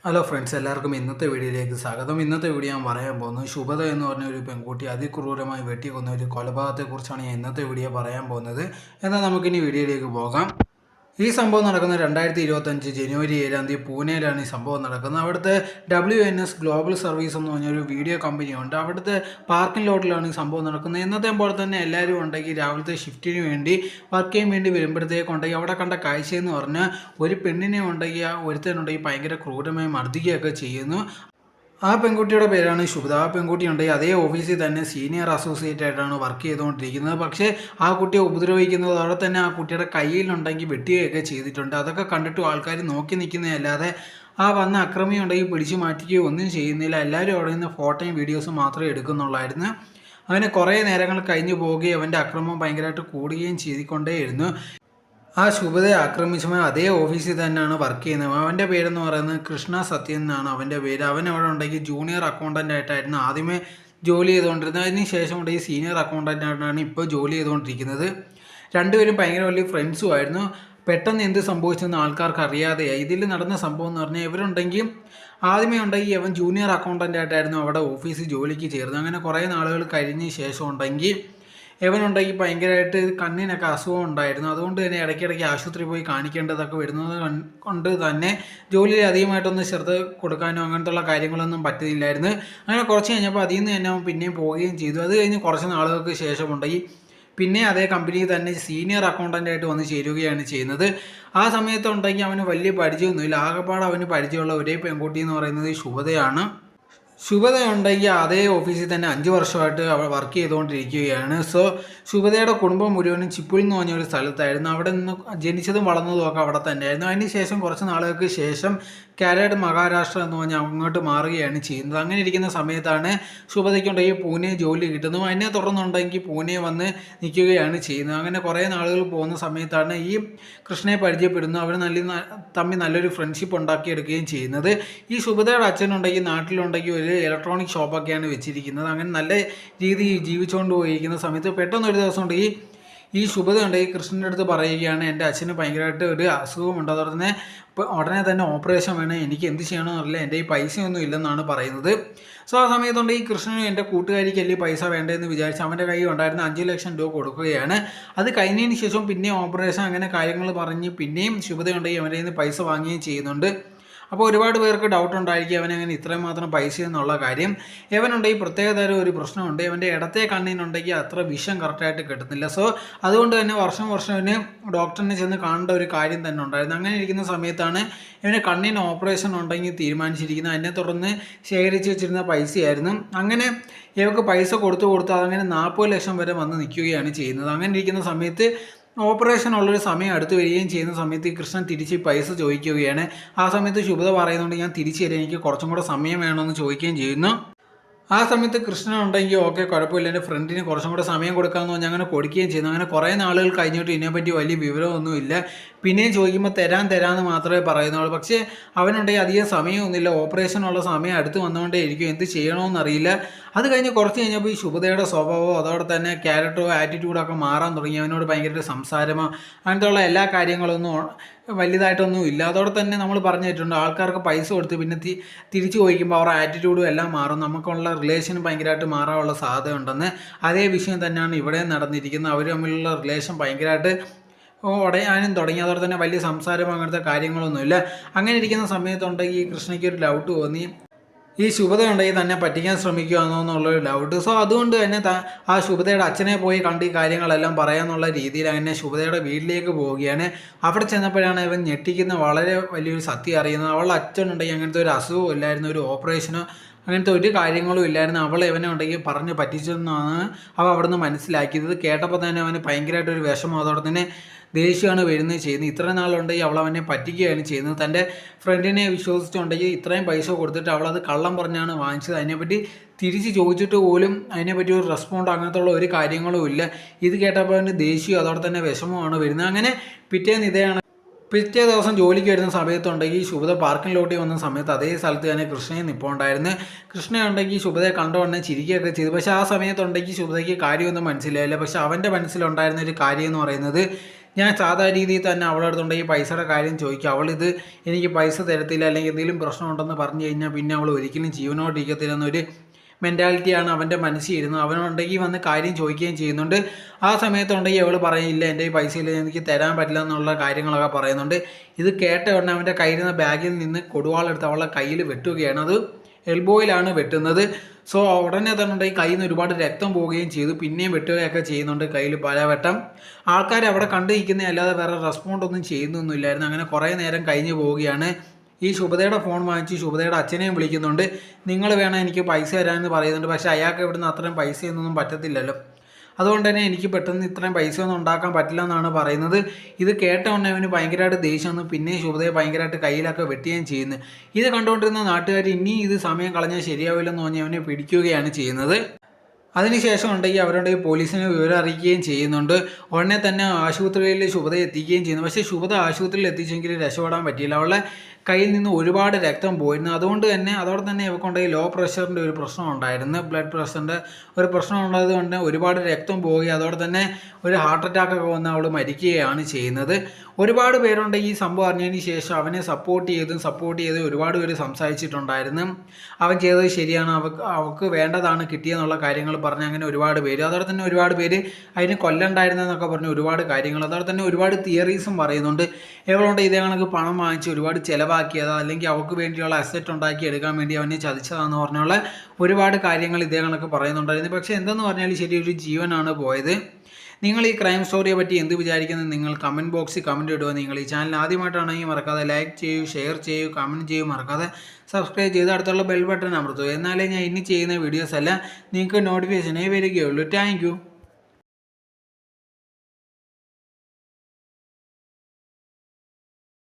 Hello friends, എല്ലാവർക്കും ഇന്നത്തെ വീഡിയോയിലേക്ക് സ്വാഗതം. ഇന്നത്തെ വീഡിയോ ഞാൻ പറയാൻ പോകുന്നത് ശുഭത എന്ന് പറഞ്ഞ ഒരു പെൺകുട്ടി അതിക്രൂരമായി വെട്ടിക്കൊന്ന ഒരു കൊലപാതകത്തെക്കുറിച്ചാണ് ഞാൻ ഇന്നത്തെ വീഡിയോ പറയാൻ പോകുന്നത്. എന്നാൽ നമുക്കിനി വീഡിയോയിലേക്ക് പോകാം. ഈ സംഭവം നടക്കുന്നത് 2025 ജനുവരി 7 പൂനെയിലാണ് ഈ സംഭവം നടക്കുന്നത്. അവിടുത്തെ WNS ഗ്ലോബൽ സർവീസ് എന്ന് പറഞ്ഞൊരു വീഡിയോ കമ്പനിയുണ്ട്. അവിടുത്തെ പാർക്കിംഗ് ലോട്ടിലാണ് ഈ സംഭവം നടക്കുന്നത്. എന്നത്തെ പോലെ തന്നെ എല്ലാവരും ഉണ്ടെങ്കിൽ രാവിലത്തെ ഷിഫ്റ്റിന് വേണ്ടി വർക്ക് ചെയ്യാൻ വേണ്ടി വരുമ്പോഴത്തേക്കുണ്ടെങ്കിൽ അവിടെ കണ്ട കാഴ്ചയെന്ന് പറഞ്ഞാൽ ഒരു പെണ്ണിനെ ഉണ്ടെങ്കിൽ ഒരുത്തനുണ്ടെങ്കിൽ ഭയങ്കര ക്രൂരമായി മർദ്ദിക്കുകയൊക്കെ ചെയ്യുന്നു. ആ പെൺകുട്ടിയുടെ പേരാണ് ശുഭദ. ആ പെൺകുട്ടി ഉണ്ടെങ്കിൽ അതേ ഓഫീസിൽ തന്നെ സീനിയർ അസോസിയേറ്റ് ആയിട്ടാണ് വർക്ക് ചെയ്തുകൊണ്ടിരിക്കുന്നത്. പക്ഷേ ആ കുട്ടിയെ ഉപദ്രവിക്കുന്നത് അവിടെ തന്നെ ആ കുട്ടിയുടെ കയ്യിലുണ്ടെങ്കിൽ വെട്ടുകയൊക്കെ ചെയ്തിട്ടുണ്ട്. അതൊക്കെ കണ്ടിട്ടും ആൾക്കാർ നോക്കി നിൽക്കുന്നതല്ലാതെ ആ വന്ന അക്രമി ഉണ്ടെങ്കിൽ പിടിച്ചു മാറ്റുകയോ ഒന്നും ചെയ്യുന്നില്ല. എല്ലാവരും അവിടെ നിന്ന് ഫോട്ടോയും വീഡിയോസും മാത്രമേ എടുക്കുന്നുള്ളായിരുന്നു. അങ്ങനെ കുറേ നേരങ്ങൾ കഴിഞ്ഞു പോവുകയും അവൻ്റെ അക്രമം ഭയങ്കരമായിട്ട് കൂടുകയും ചെയ്തുകൊണ്ടേയിരുന്നു. ആ ശുഭതയെ ആക്രമിച്ചവൻ അതേ ഓഫീസിൽ തന്നെയാണ് വർക്ക് ചെയ്യുന്നത്. അവൻ്റെ പേരെന്ന് പറയുന്നത് കൃഷ്ണ സത്യൻ എന്നാണ് അവൻ്റെ പേര്. അവൻ അവിടെ ഉണ്ടെങ്കിൽ ജൂനിയർ അക്കൗണ്ടൻ്റ് ആയിട്ടായിരുന്നു ആദ്യമേ ജോലി ചെയ്തുകൊണ്ടിരുന്നത്. അതിന് ശേഷം ഉണ്ടെങ്കിൽ സീനിയർ അക്കൗണ്ടൻ്റ് ആയിട്ടാണ് ഇപ്പോൾ ജോലി ചെയ്തുകൊണ്ടിരിക്കുന്നത്. രണ്ടുപേരും ഭയങ്കര വലിയ ഫ്രണ്ട്സും ആയിരുന്നു. പെട്ടെന്ന് എന്ത് സംഭവിച്ചെന്ന് ആൾക്കാർക്ക് അറിയാതെയായി. ഇതിൽ നടന്ന സംഭവം എന്ന് പറഞ്ഞാൽ ഇവരുണ്ടെങ്കിൽ ആദ്യമേ ഉണ്ടെങ്കിൽ അവൻ ജൂനിയർ അക്കൗണ്ടൻ്റ് ആയിട്ടായിരുന്നു അവിടെ ഓഫീസിൽ ജോലിക്ക് ചേർന്നത്. അങ്ങനെ കുറേ നാളുകൾ കഴിഞ്ഞ ശേഷം ഉണ്ടെങ്കിൽ ഇവനുണ്ടെങ്കിൽ ഭയങ്കരമായിട്ട് കണ്ണിനൊക്കെ അസുഖം ഉണ്ടായിരുന്നു. അതുകൊണ്ട് തന്നെ ഇടയ്ക്കിടയ്ക്ക് ആശുപത്രി പോയി കാണിക്കേണ്ടതൊക്കെ വരുന്നത് കൊണ്ട് തന്നെ ജോലിയിൽ അധികമായിട്ടൊന്നും ശ്രദ്ധ കൊടുക്കാനോ അങ്ങനത്തുള്ള കാര്യങ്ങളൊന്നും പറ്റില്ലായിരുന്നു. അങ്ങനെ കുറച്ച് കഴിഞ്ഞപ്പോൾ അതിൽ നിന്ന് തന്നെ അവൻ പിന്നെയും പോവുകയും ചെയ്തു. അത് കഴിഞ്ഞ് കുറച്ച് നാളുകൾക്ക് ശേഷം ഉണ്ടെങ്കിൽ പിന്നെ അതേ കമ്പനിയിൽ തന്നെ സീനിയർ അക്കൗണ്ടൻ്റ് ആയിട്ട് വന്ന് ചേരുകയാണ് ചെയ്യുന്നത്. ആ സമയത്ത് ഉണ്ടെങ്കിൽ അവന് വലിയ പരിചയമൊന്നുമില്ല. ആകെപ്പാട് അവന് പരിചയമുള്ള ഒരേ പെൺകുട്ടി എന്ന് പറയുന്നത് ശുഭതയാണ്. ശുഭത ഉണ്ടെങ്കിൽ അതേ ഓഫീസിൽ തന്നെ 5 വർഷമായിട്ട് അവൾ വർക്ക് ചെയ്തുകൊണ്ടിരിക്കുകയാണ്. സോ ശുഭതയുടെ കുടുംബം മുഴുവനും ചിപ്പുൽ എന്ന് പറഞ്ഞൊരു സ്ഥലത്തായിരുന്നു. അവിടെ നിന്ന് ജനിച്ചതും വളർന്നതും ഒക്കെ അവിടെ തന്നെയായിരുന്നു. അതിനുശേഷം കുറച്ച് നാളുകൾക്ക് ശേഷം കാരഡ് മഹാരാഷ്ട്ര എന്ന് പറഞ്ഞാൽ അങ്ങോട്ട് മാറുകയാണ് ചെയ്യുന്നത്. അങ്ങനെ ഇരിക്കുന്ന സമയത്താണ് ശുഭതയ്ക്കുണ്ടെങ്കിൽ പൂനെ ജോലി കിട്ടുന്നു. അതിനെ തുടർന്നുണ്ടെങ്കിൽ പൂനെ വന്ന് നിൽക്കുകയാണ് ചെയ്യുന്നത്. അങ്ങനെ കുറേ നാളുകൾ പോകുന്ന സമയത്താണ് ഈ കൃഷ്ണയെ പരിചയപ്പെടുന്നു. അവർ തമ്മിൽ നല്ലൊരു ഫ്രണ്ട്ഷിപ്പ് ഉണ്ടാക്കിയെടുക്കുകയും ചെയ്യുന്നത്. ഈ ശുഭതയുടെ അച്ഛനുണ്ടെങ്കിൽ നാട്ടിലുണ്ടെങ്കിൽ ഒരു ഇലക്ട്രോണിക് ഷോപ്പൊക്കെയാണ് വെച്ചിരിക്കുന്നത്. അങ്ങനെ നല്ല രീതിയിൽ ജീവിച്ചുകൊണ്ട് പോയിരിക്കുന്ന സമയത്ത് പെട്ടെന്ന് ഒരു ദിവസം ഉണ്ടെങ്കിൽ ഈ ശുഭത ഉണ്ടെങ്കിൽ കൃഷ്ണൻ്റെ അടുത്ത് പറയുകയാണ്, എൻ്റെ അച്ഛന് ഭയങ്കരമായിട്ട് ഒരു അസുഖമുണ്ട്, അതുപോലെ തന്നെ ഉടനെ തന്നെ ഓപ്പറേഷൻ വേണം, എനിക്ക് എന്ത് ചെയ്യണമെന്ന് അറിയില്ല, എൻ്റെ ഈ പൈസയൊന്നും ഇല്ലെന്നാണ് പറയുന്നത്. സോ ആ സമയത്തുണ്ട് ഈ കൃഷ്ണനും എൻ്റെ കൂട്ടുകാരിക്ക് അല്ലേ പൈസ വേണ്ടതെന്ന് വിചാരിച്ച് അവൻ്റെ കയ്യിൽ ഉണ്ടായിരുന്ന 5 ലക്ഷം രൂപ കൊടുക്കുകയാണ്. അത് കഴിഞ്ഞതിന് ശേഷം പിന്നെ ഓപ്പറേഷൻ അങ്ങനെ കാര്യങ്ങൾ പറഞ്ഞ് പിന്നെയും ശുഭതയുണ്ടെങ്കിൽ അവൻ്റെ കയ്യിൽ നിന്ന് പൈസ വാങ്ങുകയും ചെയ്യുന്നുണ്ട്. അപ്പോൾ ഒരുപാട് പേർക്ക് ഡൗട്ട് ഉണ്ടായിരിക്കും അവനങ്ങനെ ഇത്രയും മാത്രം പൈസ എന്നുള്ള കാര്യം. ഇവനുണ്ടെങ്കിൽ പ്രത്യേകതരം ഒരു പ്രശ്നമുണ്ട്. ഇവൻ്റെ ഇടത്തെ കണ്ണിനുണ്ടെങ്കിൽ അത്ര വിഷം കറക്റ്റായിട്ട് കിട്ടുന്നില്ല. സോ അതുകൊണ്ട് തന്നെ വർഷം ഇവന് ഡോക്ടറിനെ ചെന്ന് കാണേണ്ട ഒരു കാര്യം തന്നെ ഉണ്ടായിരുന്നു. അങ്ങനെ ഇരിക്കുന്ന സമയത്താണ് ഇവന് കണ്ണിന് ഓപ്പറേഷൻ ഉണ്ടെങ്കിൽ തീരുമാനിച്ചിരിക്കുന്നത്. അതിനെ തുടർന്ന് ശേഖരിച്ച് വെച്ചിരുന്ന പൈസയായിരുന്നു. അങ്ങനെ ഇവർക്ക് പൈസ കൊടുത്ത് അതങ്ങനെ 40 ലക്ഷം വരെ വന്ന് നിൽക്കുകയാണ് ചെയ്യുന്നത്. അങ്ങനെ ഇരിക്കുന്ന സമയത്ത് ഓപ്പറേഷൻ ഉള്ളൊരു സമയം അടുത്ത് വരികയും ചെയ്യുന്ന സമയത്ത് കൃഷ്ണൻ തിരിച്ച് പൈസ ചോദിക്കുകയാണ്. ആ സമയത്ത് ശുഭത പറയുന്നുണ്ട്, ഞാൻ തിരിച്ചു തരാം, എനിക്ക് കുറച്ചും കൂടെ സമയം വേണമെന്ന് ചോദിക്കുകയും ചെയ്യുന്നു. ആ സമയത്ത് കൃഷ്ണൻ ഉണ്ടെങ്കിൽ ഓക്കെ കുഴപ്പമില്ല, എൻ്റെ ഫ്രണ്ടിന് കുറച്ചും കൂടെ സമയം കൊടുക്കാമെന്ന് പറഞ്ഞാൽ അങ്ങനെ കൊടുക്കുകയും ചെയ്യുന്നു. അങ്ങനെ കുറേ നാളുകൾ കഴിഞ്ഞിട്ട് ഇതിനെപ്പറ്റി വലിയ വിവരമൊന്നുമില്ല. പിന്നെയും ചോദിക്കുമ്പോൾ തരാമെന്ന് മാത്രമേ പറയുന്നുള്ളൂ. പക്ഷേ അവനുണ്ടെങ്കിൽ അധികം സമയമൊന്നുമില്ല, ഓപ്പറേഷനുള്ള സമയം അടുത്ത് വന്നുകൊണ്ടേ ഇരിക്കും, എന്ത് ചെയ്യണമെന്നറിയില്ല. അത് കഴിഞ്ഞ് കുറച്ച് കഴിഞ്ഞപ്പോൾ ഈ ശുഭതയുടെ സ്വഭാവമോ അതോടെ തന്നെ ക്യാരക്ടറോ ആറ്റിറ്റ്യൂഡൊക്കെ മാറാൻ തുടങ്ങി. അവനോട് ഭയങ്കര സംസാരമോ അങ്ങനത്തെയുള്ള എല്ലാ കാര്യങ്ങളൊന്നും വലുതായിട്ടൊന്നും ഇല്ല. അതോടെ തന്നെ നമ്മൾ പറഞ്ഞിട്ടുണ്ട്, ആൾക്കാർക്ക് പൈസ കൊടുത്ത് പിന്നെ തിരിച്ചു ചോദിക്കുമ്പോൾ അവരുടെ ആറ്റിറ്റ്യൂഡും എല്ലാം മാറും, നമുക്കുള്ള റിലേഷൻ ഭയങ്കരമായിട്ട് മാറാനുള്ള സാധ്യത ഉണ്ടെന്ന്. അതേ വിഷയം തന്നെയാണ് ഇവിടെ നടന്നിരിക്കുന്നത്. അവർ തമ്മിലുള്ള റിലേഷൻ ഭയങ്കരമായിട്ട് ഉടയാനും തുടങ്ങി. അതോടെ തന്നെ വലിയ സംസാരം അങ്ങനത്തെ കാര്യങ്ങളൊന്നുമില്ല. അങ്ങനെ ഇരിക്കുന്ന സമയത്തുണ്ടെങ്കിൽ ഈ കൃഷ്ണയ്ക്ക് ഒരു ഡൗട്ട് തോന്നി, ഈ ശുഭത ഉണ്ടെങ്കിൽ തന്നെ പറ്റിക്കാൻ ശ്രമിക്കുകയാണോ എന്നുള്ളൊരു ഡൗട്ട്. സോ അതുകൊണ്ട് തന്നെ ആ ശുഭതയുടെ അച്ഛനെ പോയി കണ്ട് ഈ കാര്യങ്ങളെല്ലാം പറയാമെന്നുള്ള രീതിയിൽ അങ്ങനെ ശുഭതയുടെ വീട്ടിലേക്ക് പോവുകയാണ്. അവിടെ ചെന്നപ്പോഴാണ് ഇവൻ ഞെട്ടിക്കുന്ന വളരെ വലിയൊരു സത്യം അറിയുന്നത്. അവളുടെ അച്ഛനുണ്ടെങ്കിൽ അങ്ങനത്തെ ഒരു അസുഖവും ഇല്ലായിരുന്നു, ഒരു ഓപ്പറേഷനോ അങ്ങനത്തെ ഒരു കാര്യങ്ങളും ഇല്ലായിരുന്നു. അവൾ ഇവനെ ഉണ്ടെങ്കിൽ പറഞ്ഞ് പറ്റിച്ചെന്നാണ് അവൾ അവിടെ നിന്ന് മനസ്സിലാക്കിയത്. കേട്ടപ്പോൾ തന്നെ അവന് ഭയങ്കരമായിട്ടൊരു വിഷമം അതോടെ തന്നെ ദേഷ്യമാണ് വരുന്നത് ചെയ്യുന്നത്. ഇത്ര നാളുണ്ടെങ്കിൽ അവൾ അവനെ പറ്റിക്കുകയാണ് ചെയ്യുന്നത്. തൻ്റെ ഫ്രണ്ടിനെ വിശ്വസിച്ചുണ്ടെങ്കിൽ ഇത്രയും പൈസ കൊടുത്തിട്ട് അവളത് കള്ളം പറഞ്ഞാണ് വാങ്ങിച്ചത്. അതിനെപ്പറ്റി തിരിച്ച് ചോദിച്ചിട്ട് പോലും അതിനെപ്പറ്റി ഒരു റെസ്പോണ്ട് അങ്ങനത്തുള്ള ഒരു കാര്യങ്ങളും ഇല്ല. ഇത് കേട്ടപ്പോൾ അവൻ്റെ ദേഷ്യവും അതോടെ തന്നെ വിഷമമാണ് വരുന്നത്. അങ്ങനെ പിറ്റേ ദിവസം ജോലിക്ക് വരുന്ന സമയത്തുണ്ടെങ്കിൽ ശുഭത പാർക്കിംഗ് ലോട്ടിൽ വന്ന സമയത്ത് അതേ സ്ഥലത്ത് തന്നെ കൃഷ്ണയെ നിൽപ്പുണ്ടായിരുന്നു. കൃഷ്ണയുണ്ടെങ്കിൽ ശുഭതയെ കണ്ടുകൊണ്ടേ ചിരിക്കുകയൊക്കെ ചെയ്തു. പക്ഷേ ആ സമയത്തുണ്ടെങ്കിൽ ശുഭതയ്ക്ക് കാര്യമൊന്നും മനസ്സിലായില്ല. പക്ഷേ അവൻ്റെ മനസ്സിലുണ്ടായിരുന്ന ഒരു കാര്യം എന്ന് പറയുന്നത്, ഞാൻ സാധാരണ രീതിയിൽ തന്നെ അവളുടെ അടുത്തുണ്ടെങ്കിൽ പൈസയുടെ കാര്യം ചോദിക്കും. അവളിത് എനിക്ക് പൈസ തരത്തില്ല അല്ലെങ്കിൽ എന്തെങ്കിലും പ്രശ്നമുണ്ടെന്ന് പറഞ്ഞു കഴിഞ്ഞാൽ പിന്നെ അവൾ ഒരിക്കലും ജീവനോടിരിക്കത്തില്ലെന്നൊരു മെൻറ്റാലിറ്റിയാണ് അവൻ്റെ മനസ്സിൽ ഇരുന്നത്. അവനുണ്ടെങ്കിൽ വന്ന് കാര്യം ചോദിക്കുകയും ചെയ്യുന്നുണ്ട്. ആ സമയത്തുണ്ടെങ്കിൽ അവൾ പറയില്ല എൻ്റെ ഈ പൈസയില്ല, എനിക്ക് തരാൻ പറ്റില്ല എന്നുള്ള കാര്യങ്ങളൊക്കെ പറയുന്നുണ്ട്. ഇത് കേട്ട ഉടനെ അവൻ്റെ കയ്യിൽ ബാഗിൽ നിന്ന് കൊടുവാളെടുത്ത് അവളുടെ കയ്യിൽ വെട്ടുകയാണ്. അത് എൽബോയിലാണ് വെട്ടുന്നത്. സോ ഉടനെ തന്നെ ഉണ്ടെങ്കിൽ കയ്യിൽ നിന്ന് ഒരുപാട് രക്തം പോവുകയും ചെയ്തു. പിന്നെയും വെട്ടുകയൊക്കെ ചെയ്യുന്നുണ്ട് കയ്യിൽ പലവട്ടം. ആൾക്കാർ അവിടെ കണ്ടു നിൽക്കുന്ന അല്ലാതെ വേറെ റെസ്പോണ്ട് ഒന്നും ചെയ്യുന്നൊന്നുമില്ലായിരുന്നു. അങ്ങനെ കുറേ നേരം കഴിഞ്ഞ് പോവുകയാണ്. ഈ ശുഭതയുടെ ഫോൺ വാങ്ങിച്ച് ശുഭതയുടെ അച്ഛനെയും വിളിക്കുന്നുണ്ട്. നിങ്ങൾ വേണം എനിക്ക് പൈസ തരാമെന്ന് പറയുന്നുണ്ട്. പക്ഷേ അയാൾക്ക് ഇവിടുന്ന് അത്രയും പൈസയൊന്നും പറ്റത്തില്ലല്ലോ. അതുകൊണ്ട് തന്നെ എനിക്ക് പെട്ടെന്ന് ഇത്രയും പൈസയൊന്നും ഉണ്ടാക്കാൻ പറ്റില്ല എന്നാണ് പറയുന്നത്. ഇത് കേട്ട ഉടനെ അവന് ഭയങ്കരമായിട്ട് ദേഷ്യം വന്നു. പിന്നെ ശുഭതയെ ഭയങ്കരമായിട്ട് കയ്യിലൊക്കെ വെട്ടുകയും ചെയ്യുന്നു. ഇത് കണ്ടുകൊണ്ടിരുന്ന നാട്ടുകാർ ഇനി ഇത് സമയം കളഞ്ഞാൽ ശരിയാവില്ലെന്ന് പറഞ്ഞ് അവനെ പിടിക്കുകയാണ് ചെയ്യുന്നത്. അതിനുശേഷം ഉണ്ടെങ്കിൽ അവരുടെ പോലീസിനെ വിവരം അറിയിക്കുകയും ചെയ്യുന്നുണ്ട്. ഉടനെ തന്നെ ആശുപത്രിയിൽ ശുഭതയെ എത്തിക്കുകയും ചെയ്യുന്നു. പക്ഷേ ശുഭത ആശുപത്രിയിൽ എത്തിച്ചെങ്കിൽ രക്ഷപ്പെടാൻ പറ്റിയില്ല. അവളുടെ കയ്യിൽ നിന്ന് ഒരുപാട് രക്തം പോയിരുന്നു. അതുകൊണ്ട് തന്നെ അതോടെ തന്നെ ഇവക്കുണ്ടെങ്കിൽ ലോ പ്രഷറിൻ്റെ ഒരു പ്രശ്നം ഉണ്ടായിരുന്നു. ബ്ലഡ് പ്രഷറിൻ്റെ ഒരു പ്രശ്നം ഉണ്ടായത് കൊണ്ട് ഒരുപാട് രക്തം പോവുകയും അതോടെ തന്നെ ഒരു ഹാർട്ട് അറ്റാക്കൊക്കെ വന്ന് അവൾ മരിക്കുകയാണ് ചെയ്യുന്നത്. ഒരുപാട് പേരുണ്ടെങ്കിൽ ഈ സംഭവം അറിഞ്ഞതിന് ശേഷം അവനെ സപ്പോർട്ട് ചെയ്ത് ഒരുപാട് പേര് സംസാരിച്ചിട്ടുണ്ടായിരുന്നു. അവൻ ചെയ്തത് ശരിയാണ്, അവൾക്ക് വേണ്ടതാണ് കിട്ടിയെന്നുള്ള കാര്യങ്ങൾ പറഞ്ഞ് അങ്ങനെ ഒരുപാട് പേര്. അതോടെ തന്നെ ഒരുപാട് പേര് അതിന് കൊല്ലണ്ടായിരുന്നെന്നൊക്കെ പറഞ്ഞ് ഒരുപാട് കാര്യങ്ങൾ. അതോടെ തന്നെ ഒരുപാട് തിയറീസും പറയുന്നുണ്ട്. എവളുണ്ട് ഇതേ കണക്ക് പണം വാങ്ങിച്ച് ഒരുപാട് ചിലവാക്കിയതാ അല്ലെങ്കിൽ അവൾക്ക് വേണ്ടിയുള്ള അസറ്റ് ഉണ്ടാക്കി എടുക്കാൻ വേണ്ടി അവനെ ചതിച്ചതാന്ന് പറഞ്ഞുള്ള ഒരുപാട് കാര്യങ്ങൾ ഇതേ കണക്ക് പറയുന്നുണ്ടായിരുന്നു. പക്ഷേ എന്തെന്ന് പറഞ്ഞാൽ ശരി, ഒരു ജീവനാണ് പോയത്. നിങ്ങൾ ഈ ക്രൈം സ്റ്റോറിയെ പറ്റി എന്ത് വിചാരിക്കുന്നത് നിങ്ങൾ കമൻറ്റ് ബോക്സിൽ കമൻറ്റ് ഇടുക. നിങ്ങൾ ഈ ചാനൽ ആദ്യമായിട്ടാണെങ്കിൽ മറക്കാതെ ലൈക്ക് ചെയ്യൂ, ഷെയർ ചെയ്യൂ, കമൻറ്റ് ചെയ്യൂ, മറക്കാതെ സബ്സ്ക്രൈബ് ചെയ്ത് അടുത്തുള്ള ബെൽ ബട്ടൺ അമർത്തുക. എന്നാലേ ഞാൻ ഇനി ചെയ്യുന്ന വീഡിയോസ് എല്ലാം നിങ്ങൾക്ക് നോട്ടിഫിക്കേഷനേ വരികയുള്ളൂ. Thank you.